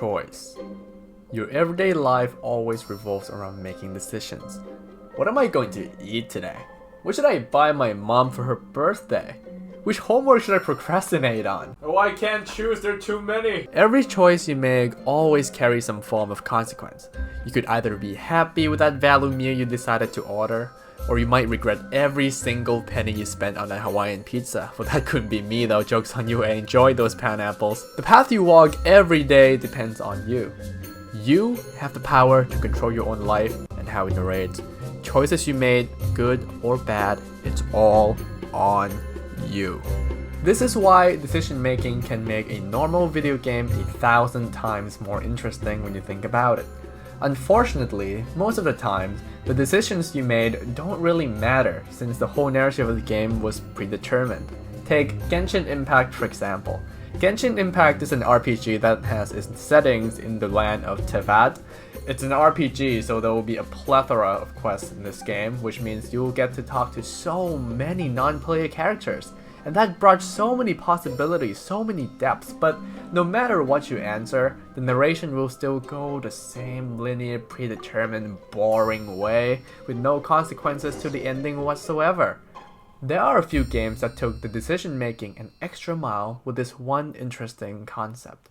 choice. Your everyday life always revolves around making decisions. What am I going to eat today? What should I buy my mom for her birthday? Which homework should I procrastinate on? Oh, I can't choose, there are too many. Every choice you make always carries some form of consequence. You could either be happy with that value meal you decided to order, or you might regret every single penny you spent on that Hawaiian pizza. Well, that couldn't be me though, joke's on you, I enjoy those pineapples. The path you walk every day depends on you. You have the power to control your own life and how it narrates. Choices you made, good or bad, it's all on you. This is why decision making can make a normal video game 1,000 times more interesting when you think about it. Unfortunately, most of the time, the decisions you made don't really matter since the whole narrative of the game was predetermined. Take Genshin Impact for example. Genshin Impact is an RPG that has its settings in the land of Tevat. It's an RPG, so there will be a plethora of quests in this game, which means you'll get to talk to so many non-player characters. And that brought so many possibilities, so many depths, but no matter what you answer, the narration will still go the same linear, predetermined, boring way, with no consequences to the ending whatsoever. There are a few games that took the decision making an extra mile with this one interesting concept.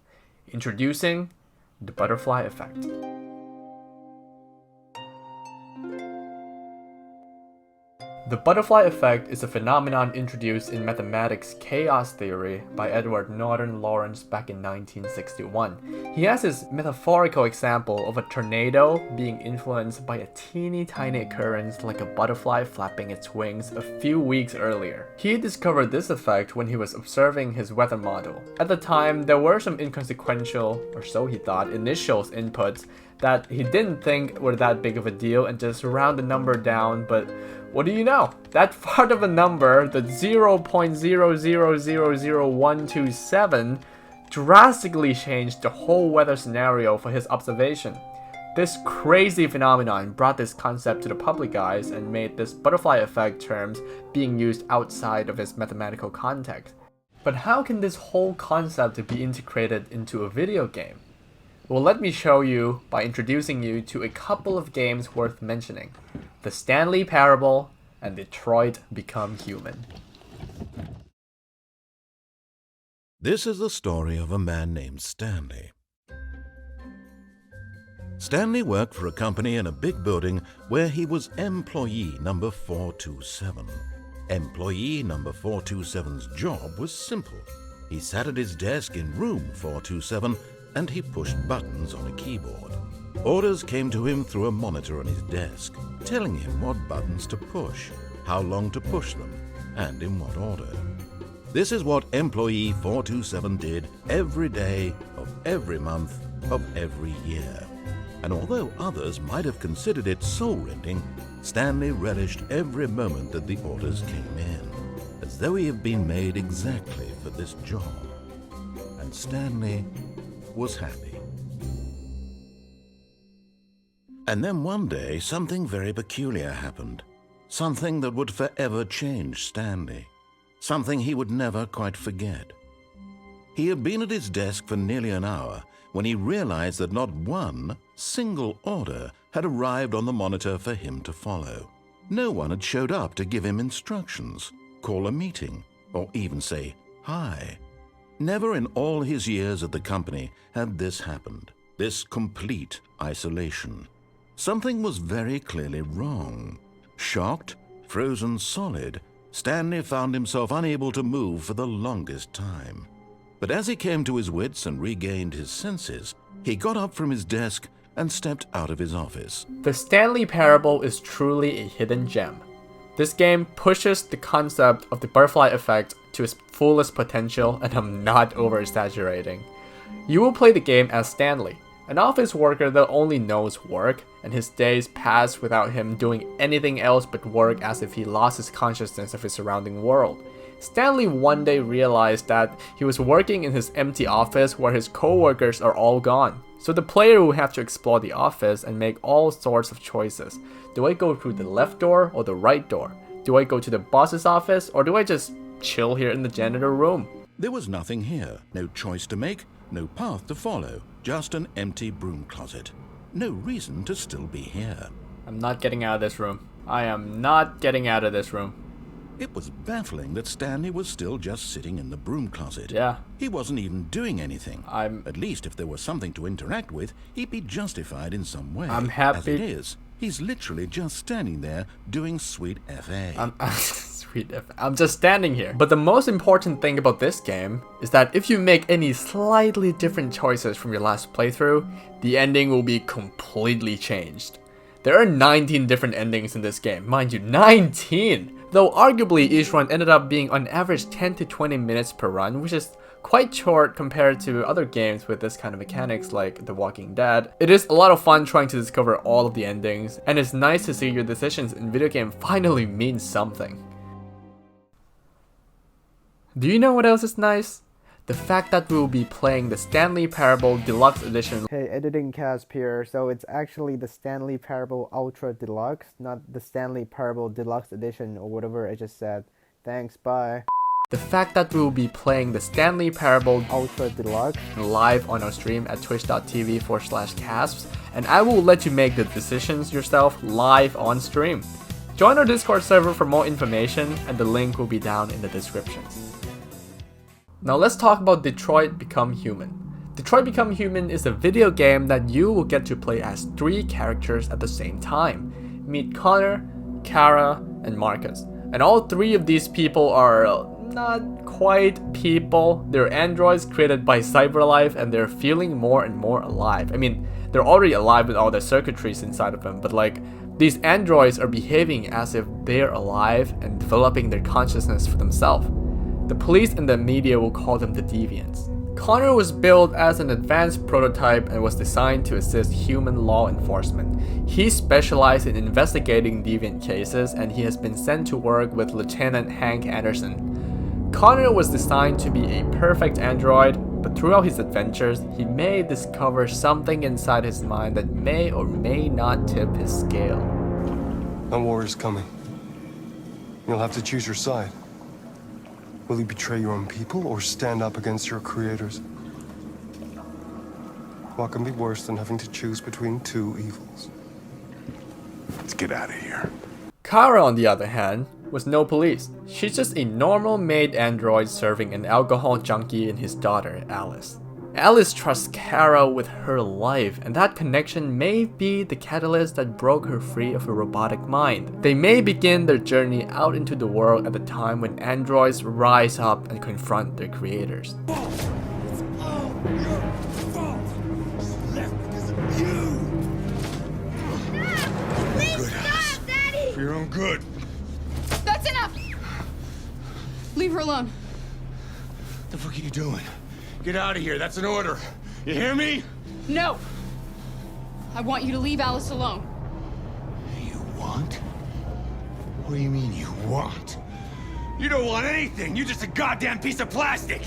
Introducing the butterfly effect. The butterfly effect is a phenomenon introduced in mathematics chaos theory by Edward Norton Lawrence back in 1961. He has his metaphorical example of a tornado being influenced by a teeny tiny occurrence like a butterfly flapping its wings a few weeks earlier. He discovered this effect when he was observing his weather model. At the time, there were some inconsequential, or so he thought, initial inputs that he didn't think were that big of a deal and just round the number down, but what do you know? That part of a number, the 0.0000127, drastically changed the whole weather scenario for his observation. This crazy phenomenon brought this concept to the public eyes and made this butterfly effect terms being used outside of its mathematical context. But how can this whole concept be integrated into a video game? Well, let me show you by introducing you to a couple of games worth mentioning. The Stanley Parable and Detroit Become Human. This is the story of a man named Stanley. Stanley worked for a company in a big building where he was employee number 427. Employee number 427's job was simple. He sat at his desk in room 427 and he pushed buttons on a keyboard. Orders came to him through a monitor on his desk, telling him what buttons to push, how long to push them, and in what order. This is what employee 427 did every day of every month of every year. And although others might have considered it soul-rending, Stanley relished every moment that the orders came in, as though he had been made exactly for this job. And Stanley was happy. And then one day, something very peculiar happened. Something that would forever change Stanley. Something he would never quite forget. He had been at his desk for nearly an hour when he realized that not one single order had arrived on the monitor for him to follow. No one had showed up to give him instructions, call a meeting, or even say hi. Never in all his years at the company had this happened, this complete isolation. Something was very clearly wrong. Shocked, frozen solid, Stanley found himself unable to move for the longest time. But as he came to his wits and regained his senses, he got up from his desk and stepped out of his office. The Stanley Parable is truly a hidden gem. This game pushes the concept of the butterfly effect to its fullest potential, and I'm not over-exaggerating. You will play the game as Stanley, an office worker that only knows work, and his days pass without him doing anything else but work, as if he lost his consciousness of his surrounding world. Stanley one day realized that he was working in his empty office where his co-workers are all gone. So the player will have to explore the office and make all sorts of choices. Do I go through the left door or the right door? Do I go to the boss's office or do I just chill here in the janitor room? There was nothing here, no choice to make, No path to follow, just an empty broom closet. No reason to still be here. I'm not getting out of this room. I am not getting out of this room. It was baffling that Stanley was still just sitting in the broom closet. Yeah. He wasn't even doing anything. At least if there was something to interact with, he'd be justified in some way. I'm happy. As it is, he's literally just standing there doing sweet FA. I'm just standing here. But the most important thing about this game is that if you make any slightly different choices from your last playthrough, the ending will be completely changed. There are 19 different endings in this game. Mind you, 19! Though arguably each run ended up being on average 10 to 20 minutes per run, which is quite short compared to other games with this kind of mechanics like The Walking Dead. It is a lot of fun trying to discover all of the endings, and it's nice to see your decisions in video game finally mean something. Do you know what else is nice? The fact that we will be playing the Stanley Parable Deluxe Edition. Hey, editing Kaspsss here. So it's actually the Stanley Parable Ultra Deluxe, not the Stanley Parable Deluxe Edition or whatever I just said. Thanks, bye. The fact that we will be playing the Stanley Parable Ultra Deluxe live on our stream at twitch.tv/Kaspsss, and I will let you make the decisions yourself live on stream. Join our Discord server for more information, and the link will be down in the description. Now let's talk about Detroit Become Human. Detroit Become Human is a video game that you will get to play as 3 characters at the same time. Meet Connor, Kara, and Markus. And all 3 of these people are not quite people. They're androids created by CyberLife, and they're feeling more and more alive. I mean, they're already alive with all the circuitries inside of them, but like, these androids are behaving as if they're alive and developing their consciousness for themselves. The police and the media will call them the Deviants. Connor was built as an advanced prototype and was designed to assist human law enforcement. He specialized in investigating deviant cases, and he has been sent to work with Lieutenant Hank Anderson. Connor was designed to be a perfect android, but throughout his adventures, he may discover something inside his mind that may or may not tip his scale. A war is coming. You'll have to choose your side. Will you betray your own people or stand up against your creators? What can be worse than having to choose between 2 evils? Let's get out of here. Kara, on the other hand, was no police. She's just a normal maid android serving an alcohol junkie and his daughter, Alice. Alice trusts Kara with her life, and that connection may be the catalyst that broke her free of a robotic mind. They may begin their journey out into the world at the time when androids rise up and confront their creators. It's all your fault. Left because of you. Please stop, Daddy! For your own good. That's enough! Leave her alone. What the fuck are you doing? Get out of here. That's an order. You hear me? No! I want you to leave Alice alone. You want? What do you mean you want? You don't want anything. You're just a goddamn piece of plastic.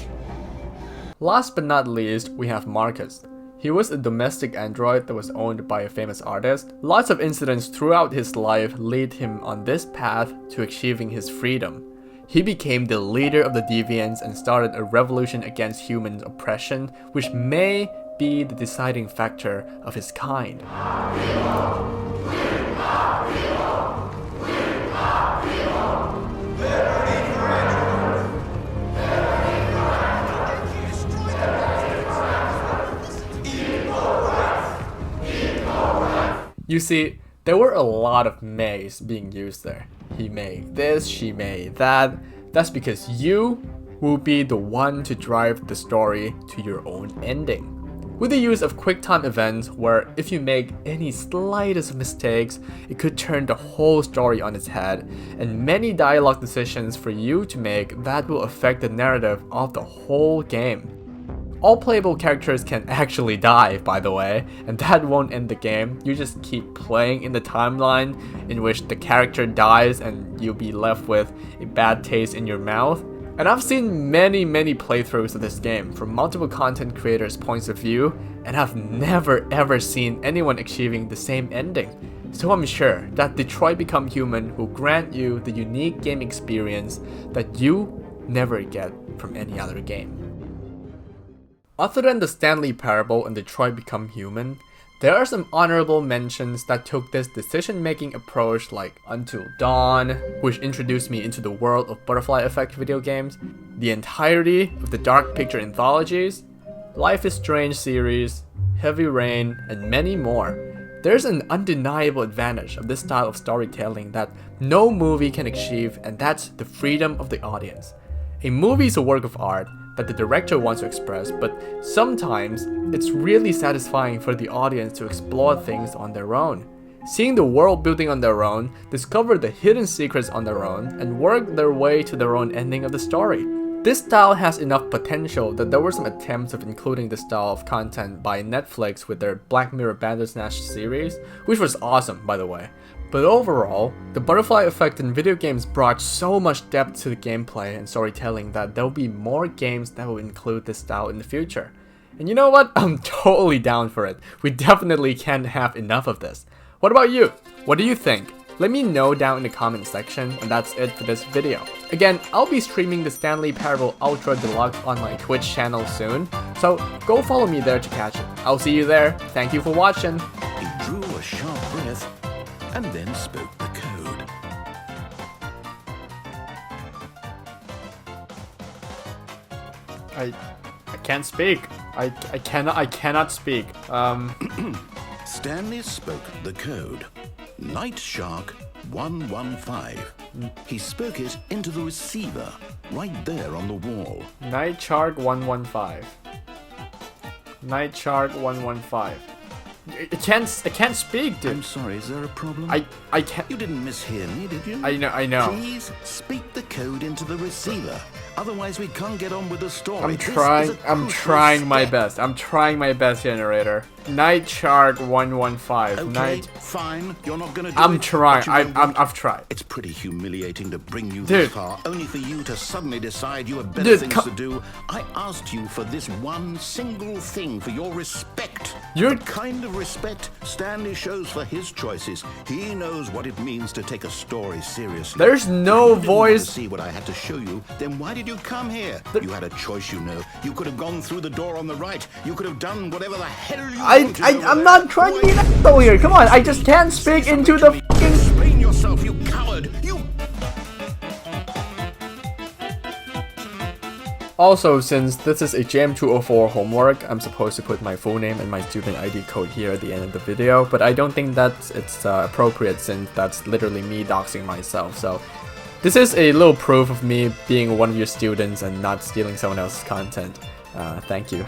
Last but not least, we have Markus. He was a domestic android that was owned by a famous artist. Lots of incidents throughout his life lead him on this path to achieving his freedom. He became the leader of the Deviants and started a revolution against human oppression, which may be the deciding factor of his kind. You see, there were a lot of mays being used there. He made this, she made that. That's because you will be the one to drive the story to your own ending. With the use of QuickTime events, where if you make any slightest mistakes, it could turn the whole story on its head, and many dialogue decisions for you to make that will affect the narrative of the whole game. All playable characters can actually die, by the way, and that won't end the game. You just keep playing in the timeline in which the character dies and you'll be left with a bad taste in your mouth. And I've seen many playthroughs of this game from multiple content creators' points of view, and I've never ever seen anyone achieving the same ending. So I'm sure that Detroit Become Human will grant you the unique game experience that you never get from any other game. Other than the Stanley Parable and Detroit Become Human, there are some honorable mentions that took this decision-making approach, like Until Dawn, which introduced me into the world of butterfly effect video games, the entirety of the Dark Picture anthologies, Life is Strange series, Heavy Rain, and many more. There's an undeniable advantage of this style of storytelling that no movie can achieve, and that's the freedom of the audience. A movie is a work of art that the director wants to express, but sometimes it's really satisfying for the audience to explore things on their own. Seeing the world building on their own, discover the hidden secrets on their own, and work their way to their own ending of the story. This style has enough potential that there were some attempts of including this style of content by Netflix with their Black Mirror Bandersnatch series, which was awesome, by the way. But overall, the butterfly effect in video games brought so much depth to the gameplay and storytelling that there will be more games that will include this style in the future. And you know what? I'm totally down for it. We definitely can't have enough of this. What about you? What do you think? Let me know down in the comment section, and that's it for this video. Again, I'll be streaming the Stanley Parable Ultra Deluxe on my Twitch channel soon, so go follow me there to catch it. I'll see you there. Thank you for watching. He drew a sharp breath and then spoke the code. I can't speak. I cannot speak. Stanley spoke the code. Night Shark 115. He spoke it into the receiver, right there on the wall. Night Shark 115. Night Shark 115. I can't speak, dude. I'm sorry, is there a problem? I can't. You didn't mishear me, did you? I know. Please speak the code into the receiver. Otherwise, we can't get on with the story. I'm trying my best. I'm trying my best, generator. Night Shark 115. Okay, fine. You're not gonna do I'm it. trying. I've tried. It's pretty humiliating to bring you Dude. this far, only for you to suddenly decide you have better Dude, things to do. I asked you for this one single thing, for your respect. You're- The kind of respect Stanley shows for his choices. He knows what it means to take a story seriously. There's no If you didn't want voice. to see what I had to show you, then why did you come here? You had a choice, you know. You could have gone through the door on the right. You could have done whatever the hell you wanted over I'm there. not trying to be an asshole here. Come on, I just can't speak into the fucking. Explain yourself, you coward! You. Also, since this is a JM204 homework, I'm supposed to put my full name and my student ID code here at the end of the video, but I don't think that it's appropriate since that's literally me doxing myself. So this is a little proof of me being one of your students and not stealing someone else's content. Thank you.